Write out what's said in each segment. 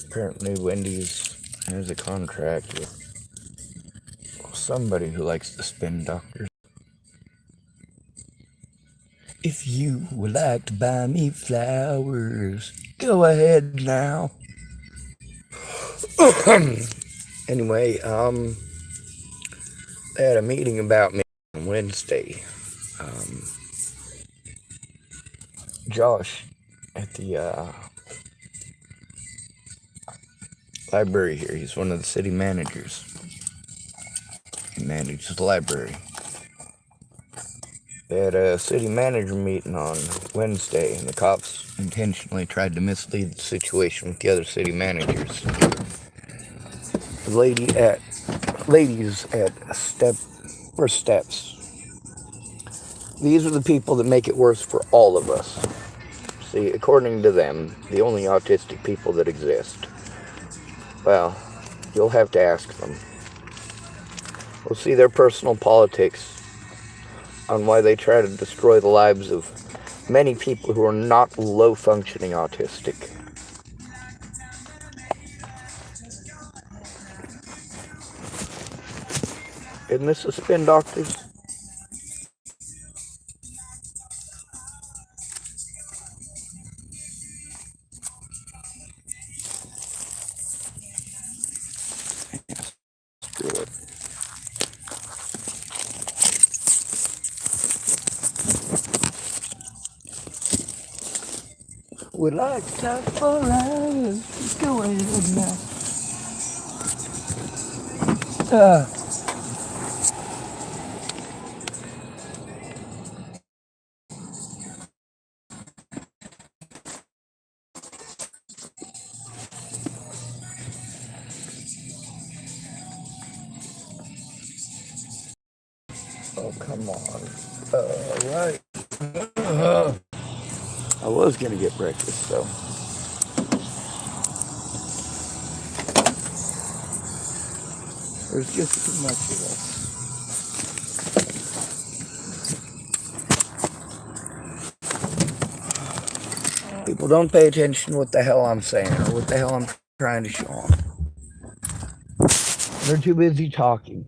Apparently Wendy's has a contract with somebody who likes to spin doctors. If you would like to buy me flowers, go ahead now. Anyway, they had a meeting about me on Wednesday. Josh at the library here, he's one of the city managers. He manages the library. They had a city manager meeting on Wednesday, and the cops intentionally tried to mislead the situation with the other city managers. The ladies at First Steps. These are the people that make it worse for all of us. See, according to them, the only autistic people that exist. Well, you'll have to ask them. We'll see their personal politics on why they try to destroy the lives of many people who are not low-functioning autistic. Isn't this a spin, doctors? Screw it. Would like to talk for hours. Go ahead now. Oh, come on. Right. I was going to get breakfast, though. There's just too much of us. People don't pay attention to what the hell I'm saying or what the hell I'm trying to show them. They're too busy talking.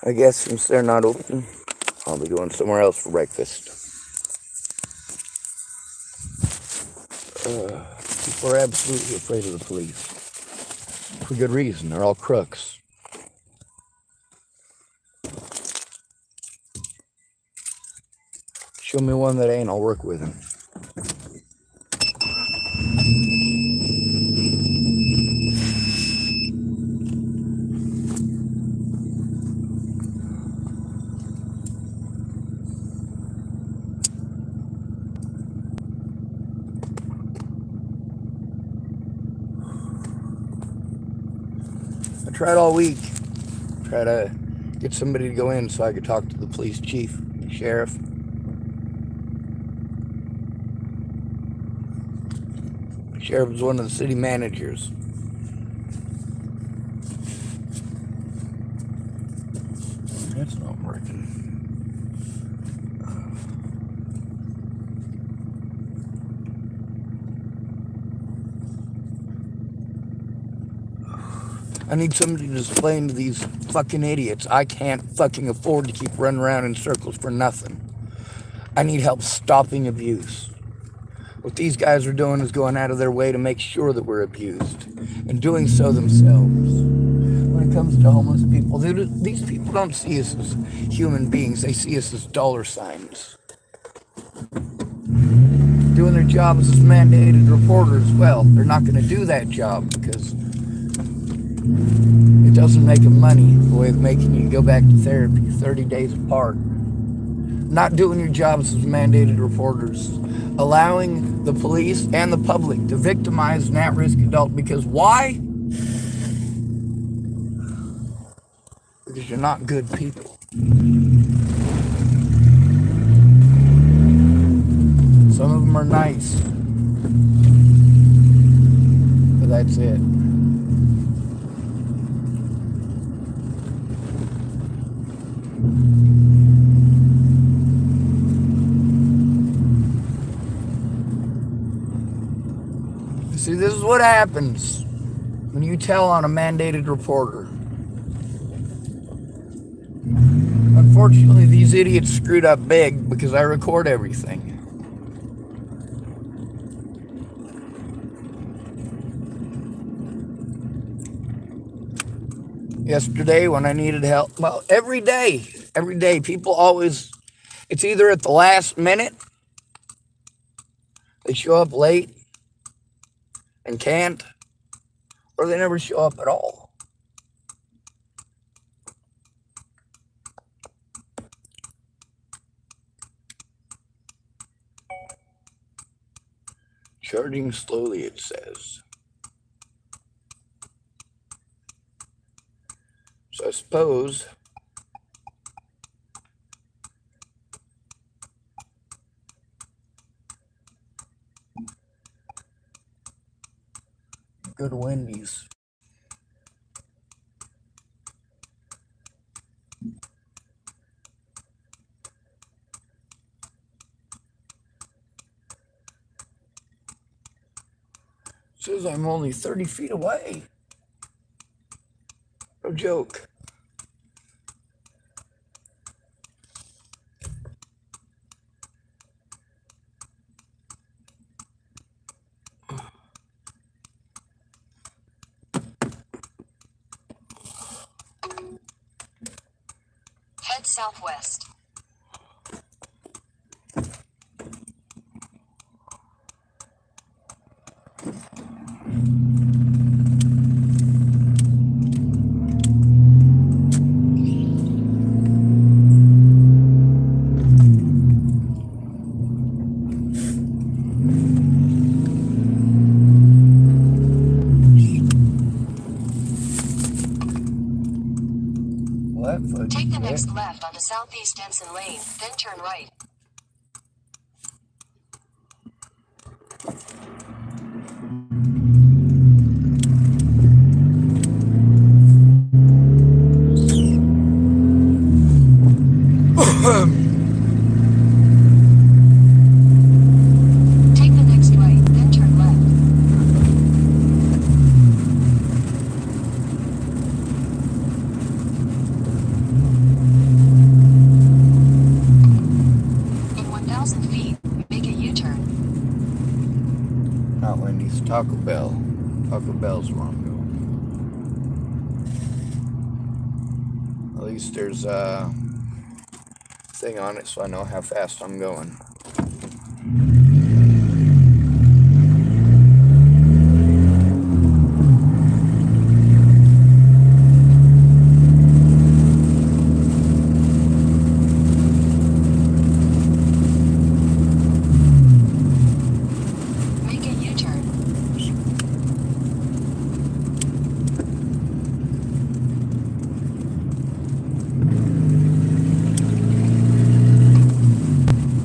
I guess since they're not open, I'll be going somewhere else for breakfast. People are absolutely afraid of the police. For good reason. They're all crooks. Show me one that ain't, I'll work with him. I tried all week. Try to get somebody to go in so I could talk to the police chief, sheriff. Sheriff was one of the city managers. That's not working. I need somebody to explain to these fucking idiots I can't fucking afford to keep running around in circles for nothing. I need help stopping abuse. What these guys are doing is going out of their way to make sure that we're abused, and doing so themselves. When it comes to homeless people, these people don't see us as human beings, they see us as dollar signs. Doing their jobs as mandated reporters, well, they're not going to do that job because it doesn't make them money the way of making you go back to therapy 30 days apart. Not doing your jobs as mandated reporters, allowing the police and the public to victimize an at-risk adult, because why? because you're not good people. Some of them are nice, but that's it. See, this is what happens when you tell on a mandated reporter. Unfortunately, these idiots screwed up big because I record everything. Yesterday when I needed help, well, every day, people always, it's either at the last minute, they show up late and can't, or they never show up at all. Charging slowly, it says. So I suppose go to Wendy's. It says I'm only 30 feet away. No joke. Head southwest. Take the next left onto Southeast Denson Lane, then turn right. Take the next right, then turn left. In 1,000 feet, make a U-turn. Not Wendy's, Taco Bell. Taco Bell's where I'm going. At least there's a thing on it so I know how fast I'm going. Make a U-turn.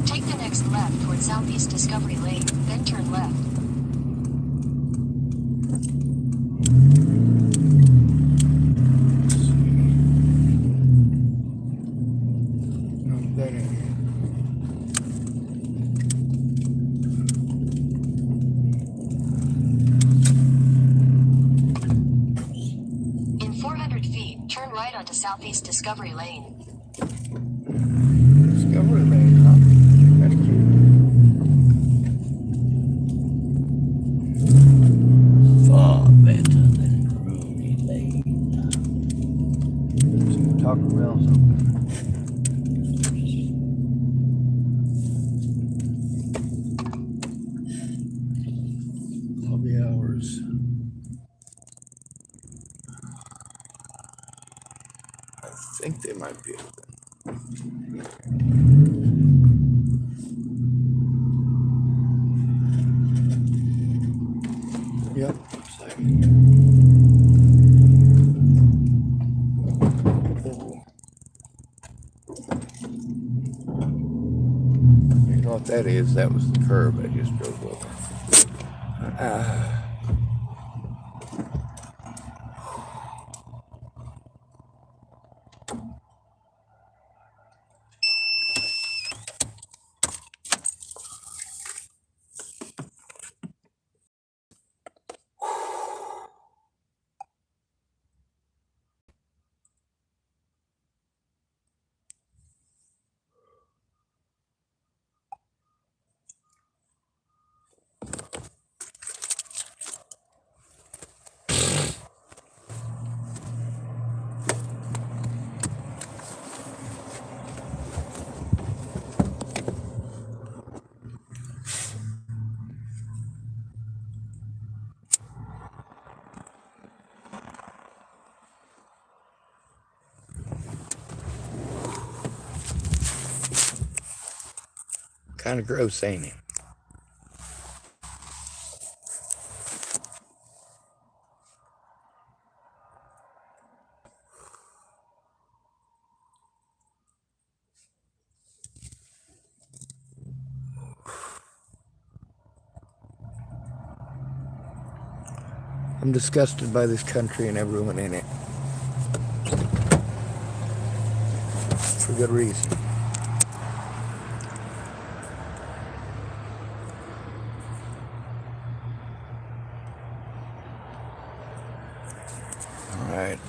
Take the next left toward Southeast Discovery Lane, then turn left. Not that area. In 400 feet, turn right onto Southeast Discovery Lane. Discovery Lane, huh? That's cute. Far better than Drury Lane. See, Taco Bell's open. All the hours. I think they might be open. Yep, looks like. that is. That was the curb I just drove over. Kind of gross, ain't it? I'm disgusted by this country and everyone in it. For good reason. Alright.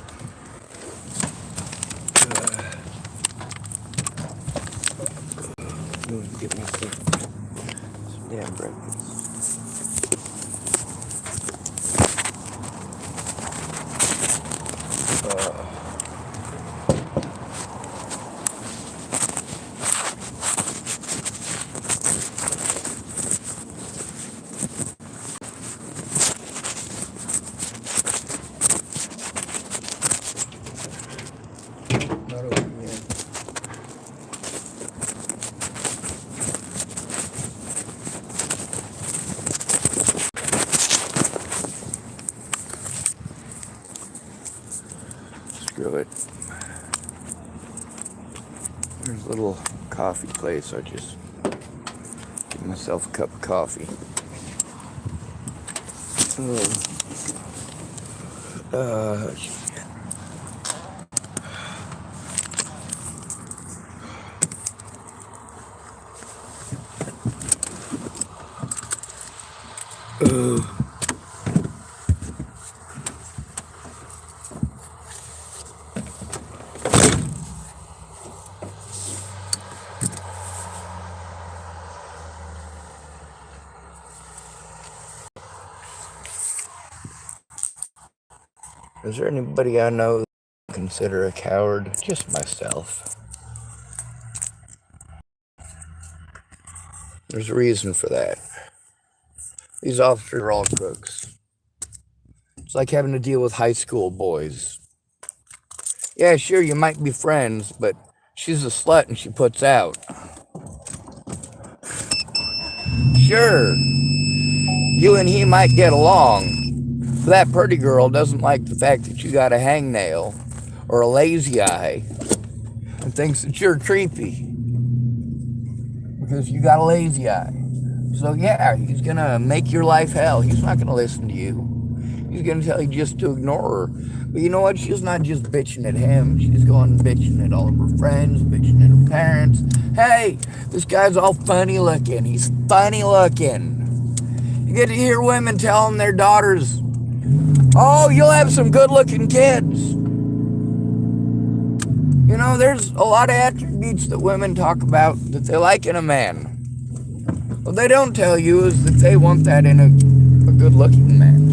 Get me some damn breakfast. Not open yet. Screw it. There's a little coffee place. I just give myself a cup of coffee. Is there anybody I know that I consider a coward? Just myself. There's a reason for that. These officers are all crooks. It's like having to deal with high school boys. Yeah, sure, you might be friends, but she's a slut and she puts out. Sure, you and he might get along, but that pretty girl doesn't like the fact that you got a hangnail or a lazy eye and thinks that you're creepy because you got a lazy eye. So yeah, he's gonna make your life hell. He's not gonna listen to you. He's gonna tell you just to ignore her. But you know what? She's not just bitching at him. She's going bitching at all of her friends, bitching at her parents. Hey, this guy's all funny looking. He's funny looking. You get to hear women telling their daughters, oh, you'll have some good looking kids. You know, there's a lot of attributes that women talk about that they like in a man. What they don't tell you is that they want that in a good looking man.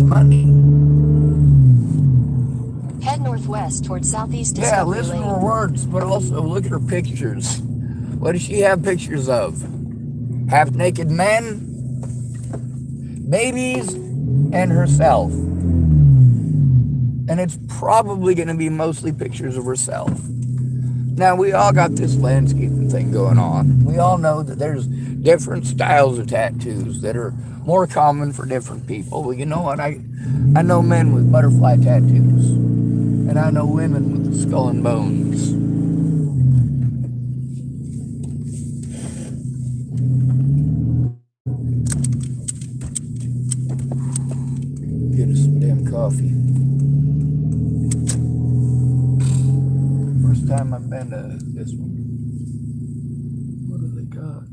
Money. Head northwest towards southeast Yeah, Discovery listen to Lane. her words, but also look at her pictures. What does she have pictures of? Half-naked men, babies, and herself. And it's probably going to be mostly pictures of herself. Now, we all got this landscaping thing going on. We all know that there's different styles of tattoos that are more common for different people. Well, you know what? I know men with butterfly tattoos. And I know women with skull and bones. Get us some damn coffee. First time I've been to this one. What do they got?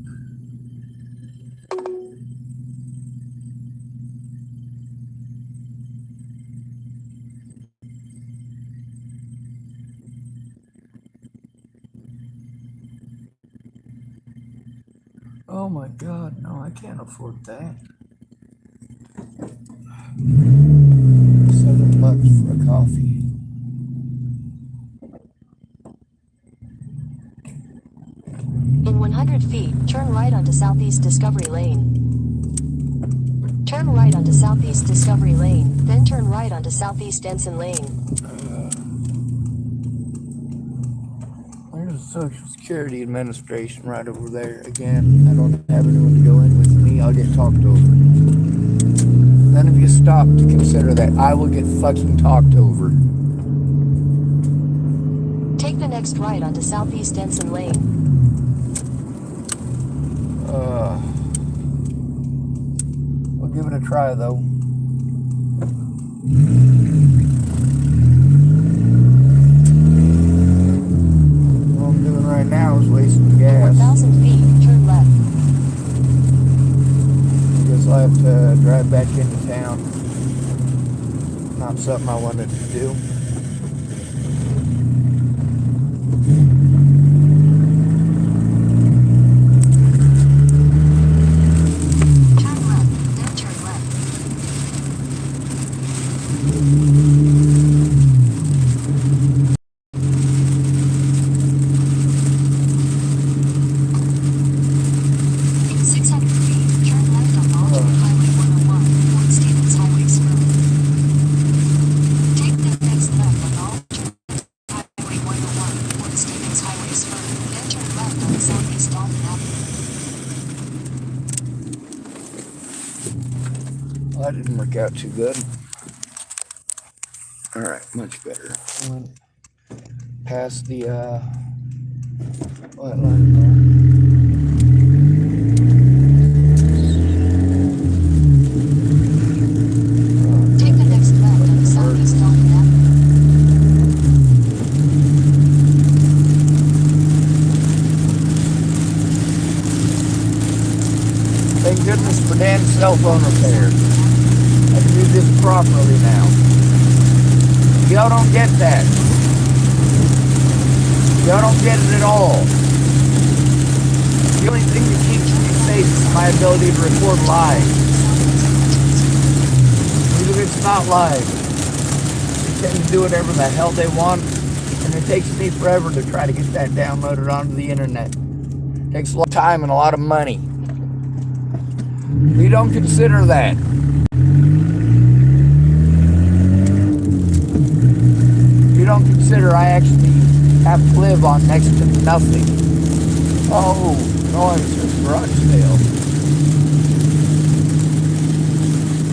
Oh my God, no, I can't afford that. $7 for a coffee. In 100 feet, turn right onto Southeast Discovery Lane. Turn right onto Southeast Discovery Lane, then turn right onto Southeast Denson Lane. There's the Social Security Administration right over there. Again, I don't have anyone to go in with me. I'll get talked over. None of you stop to consider that. I will get fucking talked over. Take the next right onto Southeast Denson Lane. We'll give it a try though. All I'm doing right now is wasting gas. 1,000 feet, turn left. I guess I'll have to drive back into town. Not something I wanted to do. Turn left, then turn left. In 600 feet, turn left on alternate Highway 101, Fort Stevens Highway Smooth. Take the next left on alternate Highway 101, Fort Stevens Highway Smooth, then turn left on Southeast Dalton Avenue. Well, that didn't work out too good. Alright, much better. I went past the white line there. Take the next left on Southeast Dalton Avenue. Thank goodness for Dan's cell phone repair. I can do this properly now. Y'all don't get that. Y'all don't get it at all. The only thing that keeps me safe is my ability to record live. Even if it's not live. They tend to do whatever the hell they want, and it takes me forever to try to get that downloaded onto the internet. It takes a lot of time and a lot of money. We don't consider that. You don't consider I actually have to live on next to nothing. Oh, noise, there's a garage sale.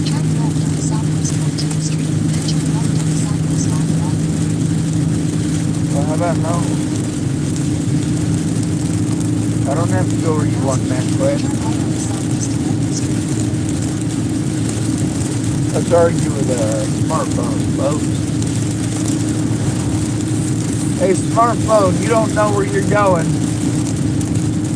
Turn left on Southwest 14th Street, then turn left on Southwest Dalton Avenue. Well, how about no? I don't have to go where you want, man, quick. Turn right on Southwest 11th Street. Let's argue with a smartphone, folks. Hey, smartphone, you don't know where you're going,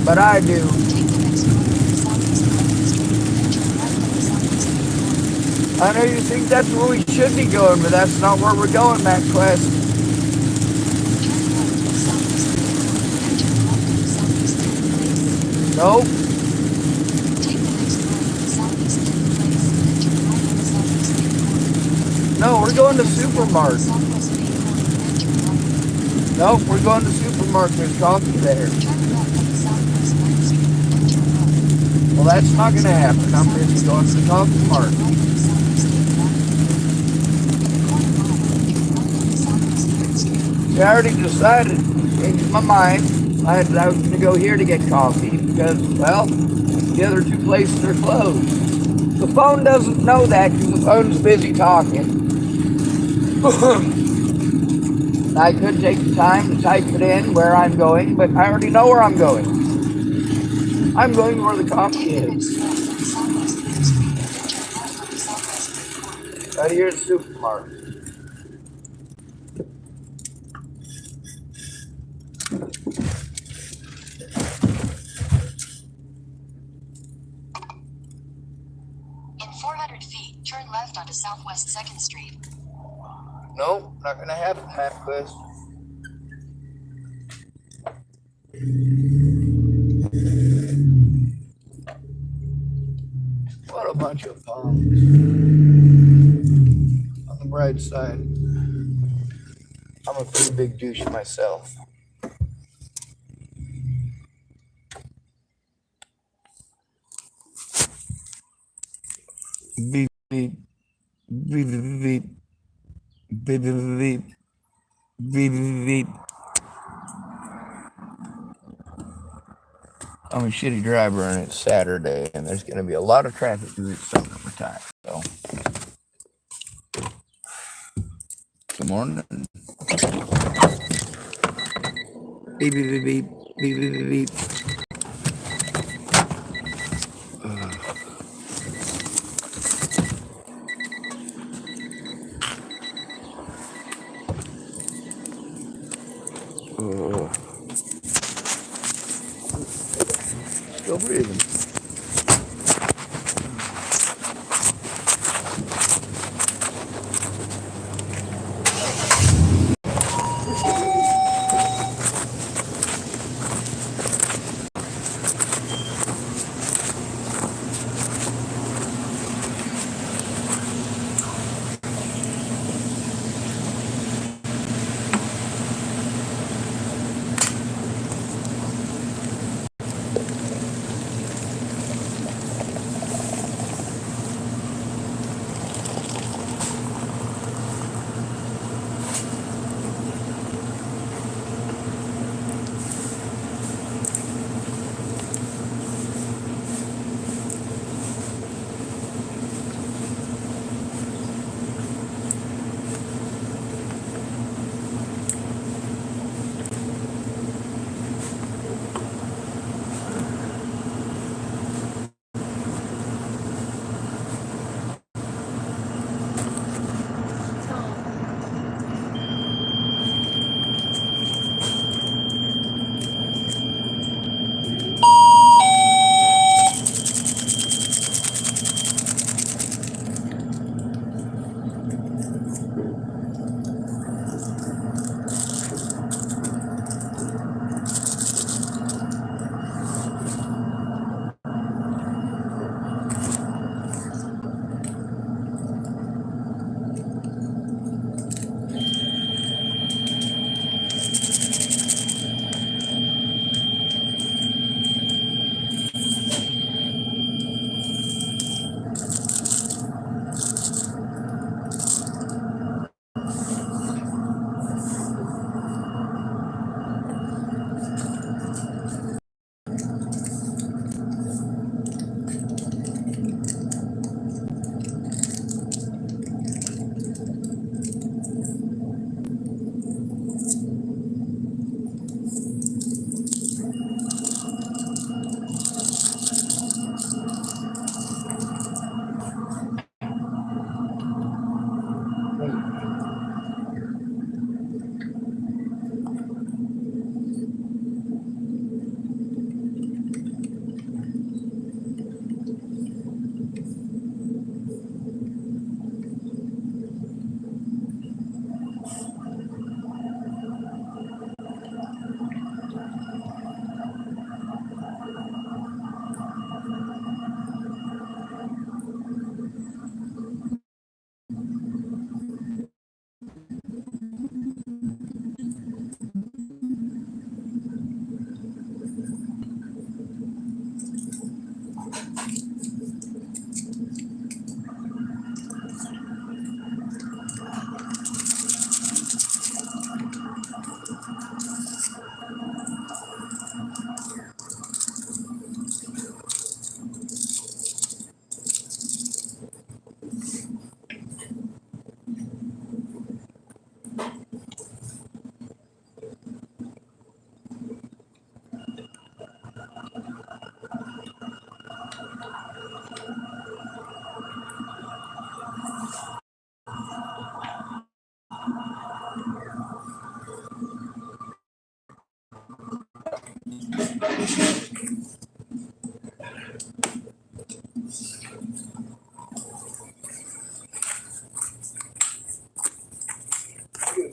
but I do. Take the next corner on Southeast 11th Street, then turn left on Southwest 8th. I know you think that's where we should be going, but that's not where we're going, Matt Quest. Turn left on Southwest 8th, then turn left on Southeast 10th Place. Nope. Take the next right on Southeast 10th Place, then turn right on Southeast 8th Corner. No, we're going to Take the next left on Supermart. Southwest 8th Corner, then turn left. Nope, we're going to Supermart. There's coffee there. Turn left on Southwest 9th Street, then turn left. Well, that's not going to happen. I'm busy going to the coffee mart. Turn right on Southeast 8th Avenue. In a quarter mile, turn left on Southwest 3rd Street. See, I already decided, changed my mind. I was going to go here to get coffee because, well, the other two places are closed. The phone doesn't know that because the phone's busy talking. I could take the time to type it in where I'm going, but I already know where I'm going. I'm going where the coffee Take the is. next left on Southwest 3rd Street, then turn left on I hear the supermarket. In 400 feet, turn left onto Southwest 2nd Street. Nope, not gonna happen, MapQuest. What a bunch of punks. On the bright side, I'm a pretty big douche myself. Beep, beep, beep, beep, beep, beep, beep, beep, beep, beep, beep. I'm a shitty driver and it's Saturday and there's going to be a lot of traffic because it's summertime. So, good morning. Beep, beep, beep, beep, beep, beep, beep, beep. Still breathing.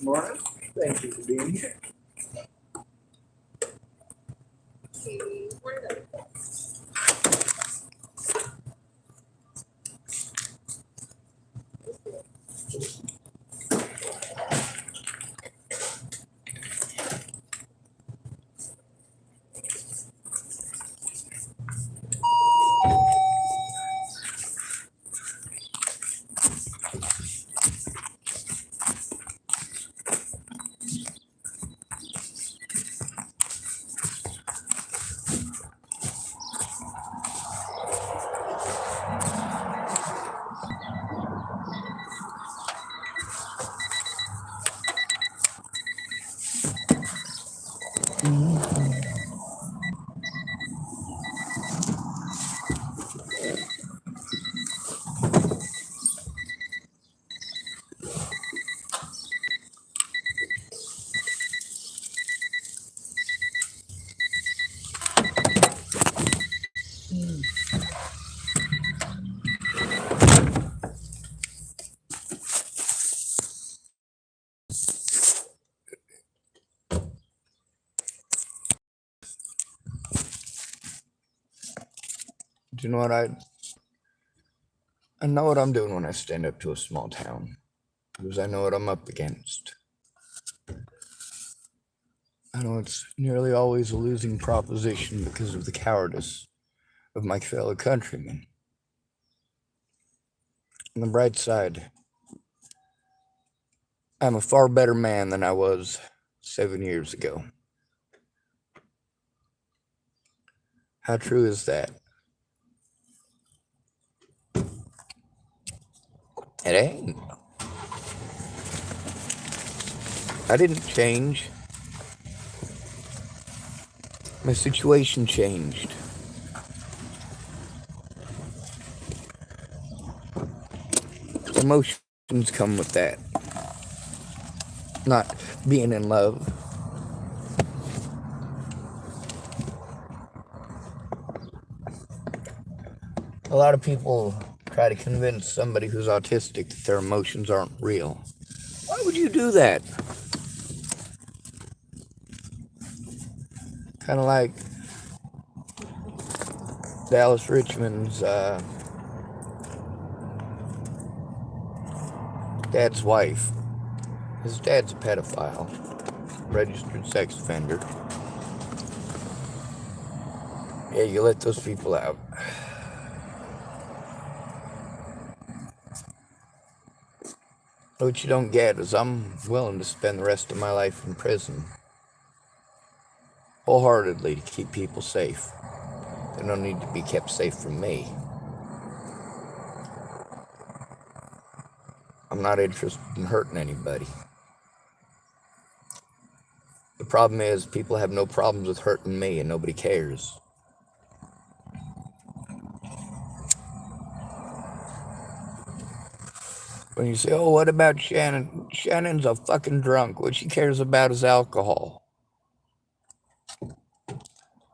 morning. Thank you for being here. Do you know what I know what I'm doing when I stand up to a small town, because I know what I'm up against. I know it's nearly always a losing proposition because of the cowardice of my fellow countrymen. On the bright side, I'm a far better man than I was 7 years ago. How true is that? It ain't. I didn't change. My situation changed. Emotions come with that. Not being in love. A lot of people try to convince somebody who's autistic that their emotions aren't real. Why would you do that? Kind of like Dallas Richmond's dad's wife. His dad's a pedophile, registered sex offender. Yeah, you let those people out. What you don't get is I'm willing to spend the rest of my life in prison, wholeheartedly, to keep people safe. They don't need to be kept safe from me. I'm not interested in hurting anybody. The problem is people have no problems with hurting me and nobody cares. When you say, oh, what about Shannon? Shannon's a fucking drunk. What she cares about is alcohol.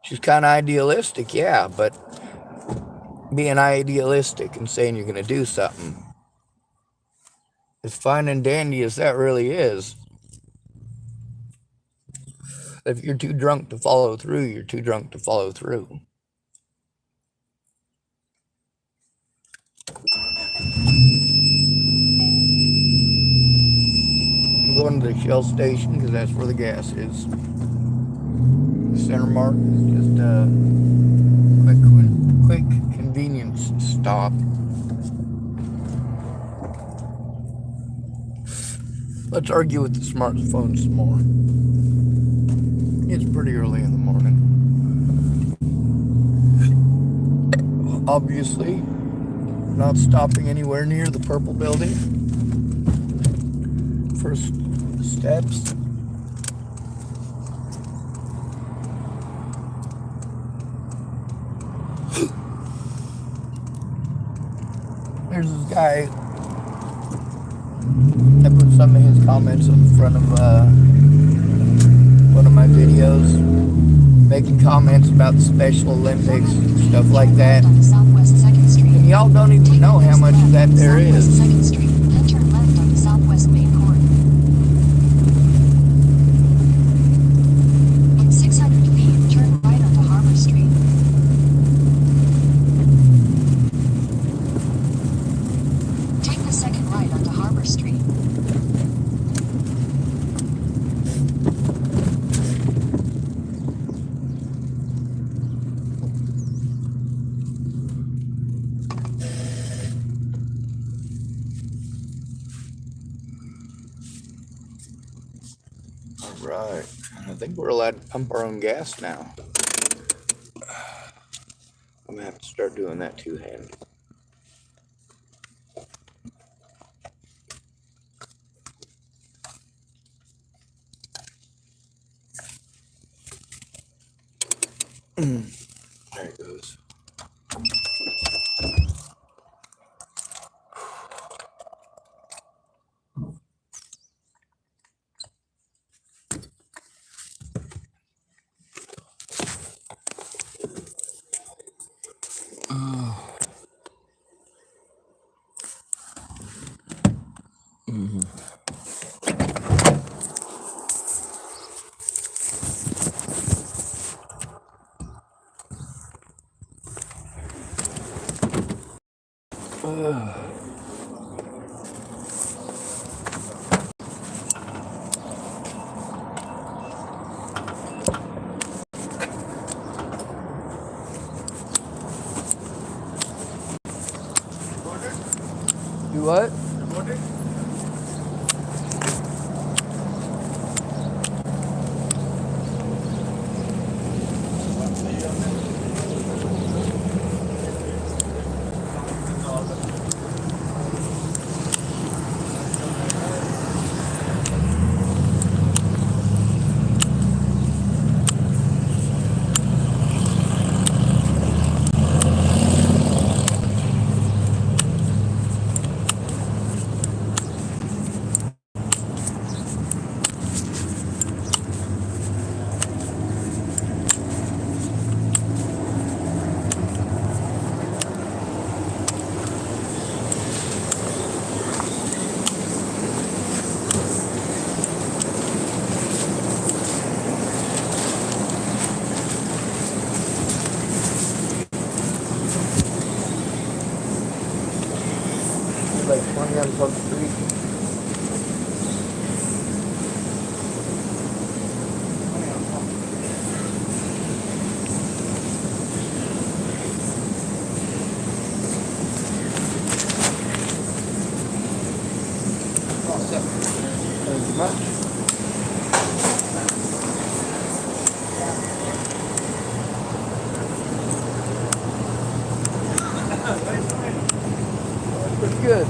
She's kind of idealistic, yeah, but being idealistic and saying you're going to do something, as fine and dandy as that really is, if you're too drunk to follow through, you're too drunk to follow through. I'm going to the Shell station because that's where the gas is. The center mark is just a quick convenience stop. Let's argue with the smartphone some more. It's pretty early in the morning. Obviously, not stopping anywhere near the purple building. First steps. There's this guy. I put some of his comments on the front of one of my videos, making comments about the Special Olympics, stuff like that. And y'all don't even know how much of that there is. second right onto Harbor Street. Right. I think we're allowed to pump our own gas now. I'm gonna have to start doing that two-handed. There it goes. Do what? Like 20 on Pub Street. Thank you much. Pretty good.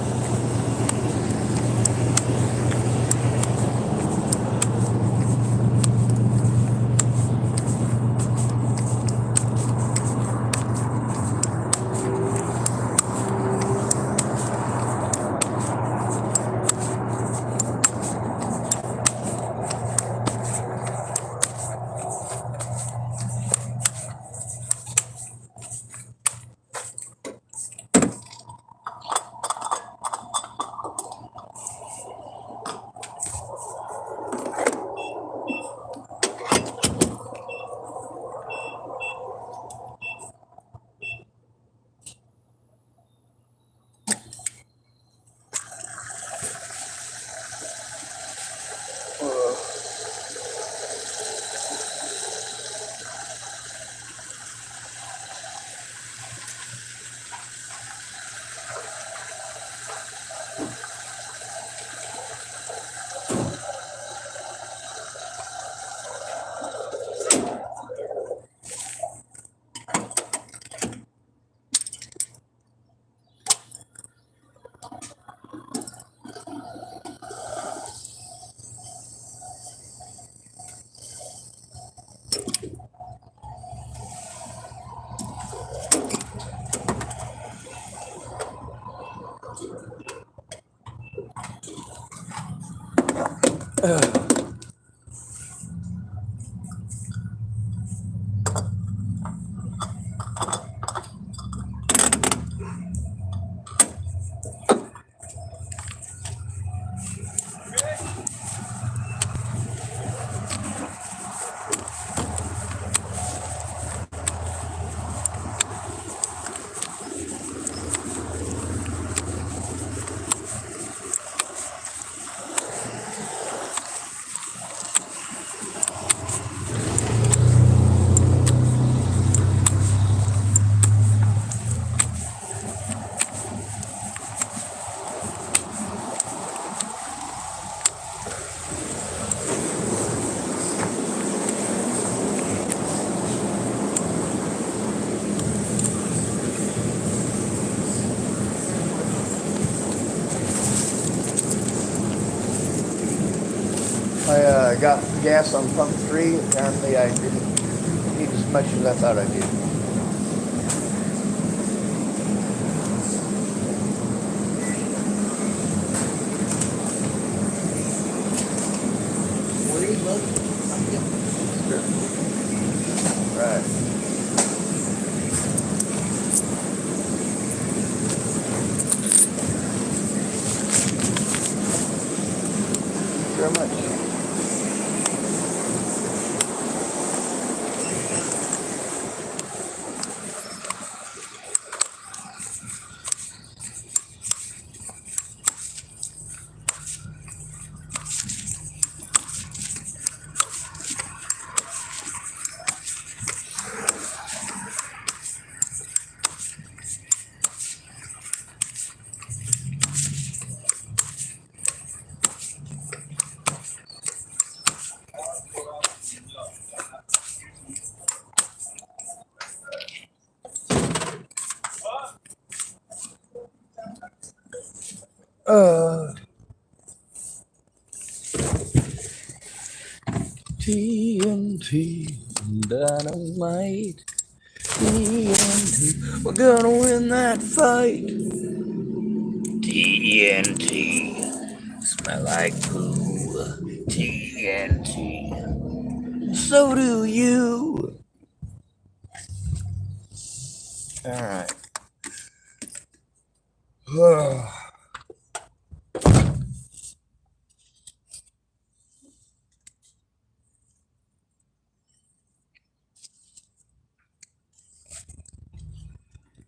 I got gas on pump 3. Apparently I didn't need as much as I thought I did. Right. Thank you very much. TNT, dynamite, TNT, we're gonna win that fight. TNT, smell like poo. TNT, so do you. Alright.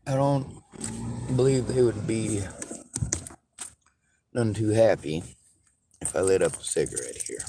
I don't believe they would be none too happy if I lit up a cigarette here.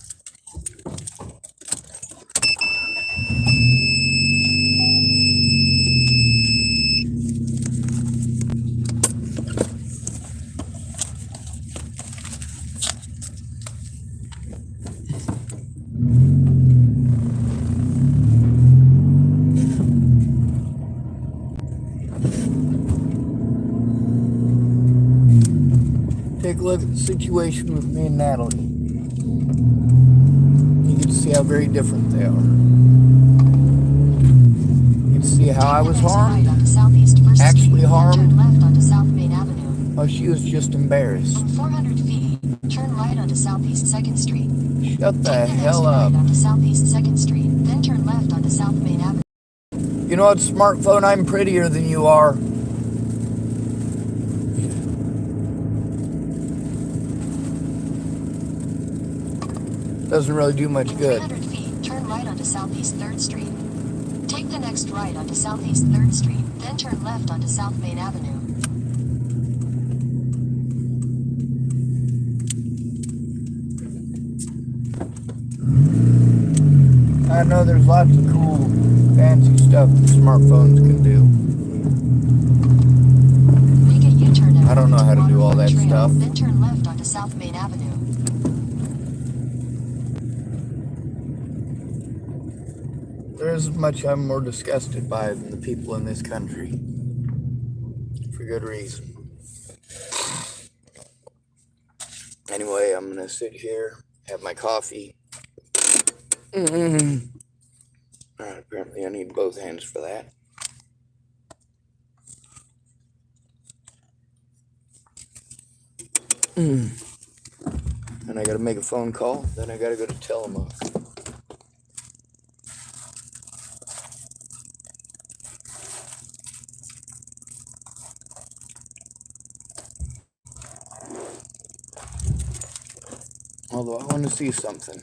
Take a look at the situation with me and Natalie. You can see how very different they are. You can see how I was harmed, actually harmed. Oh, she was just embarrassed. In 400 feet, turn right onto Southeast 2nd Street. Shut the hell up. Right onto Southeast 2nd Street, then turn left onto South Main Avenue. You know what, smartphone? I'm prettier than you are. Doesn't really do much good. 300 feet, turn right onto Southeast 3rd Street. Take the next right onto Southeast 3rd Street, then turn left onto South Main Avenue. I know there's lots of cool, fancy stuff that smartphones can do. Make a U-turn I don't know how to do all that stuff. Then turn left onto South Main Avenue. There isn't much I'm more disgusted by than the people in this country. For good reason. Anyway, I'm gonna sit here, have my coffee. Alright, apparently I need both hands for that. And I gotta make a phone call, then I gotta go to Tillamook. Although I want to see something.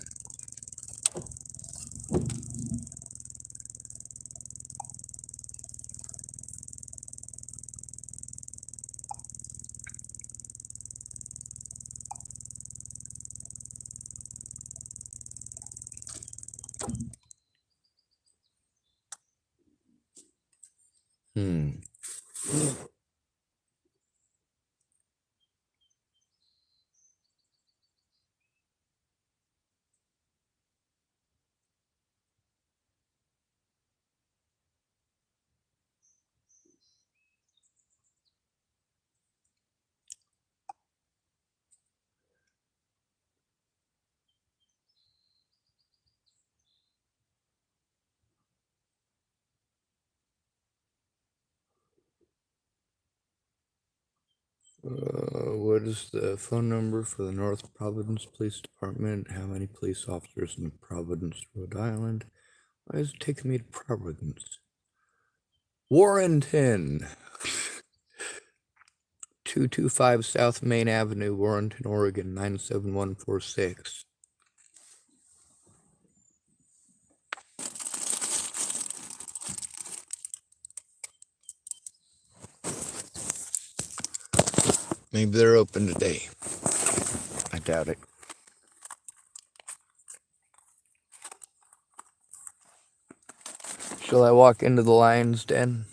What is the phone number for the North Providence Police Department? How many police officers in Providence, Rhode Island? Why is it taking me to Providence? Warrenton. 225 South Main Avenue, Warrenton, Oregon, 97146. Maybe they're open today. I doubt it. Shall I walk into the lion's den?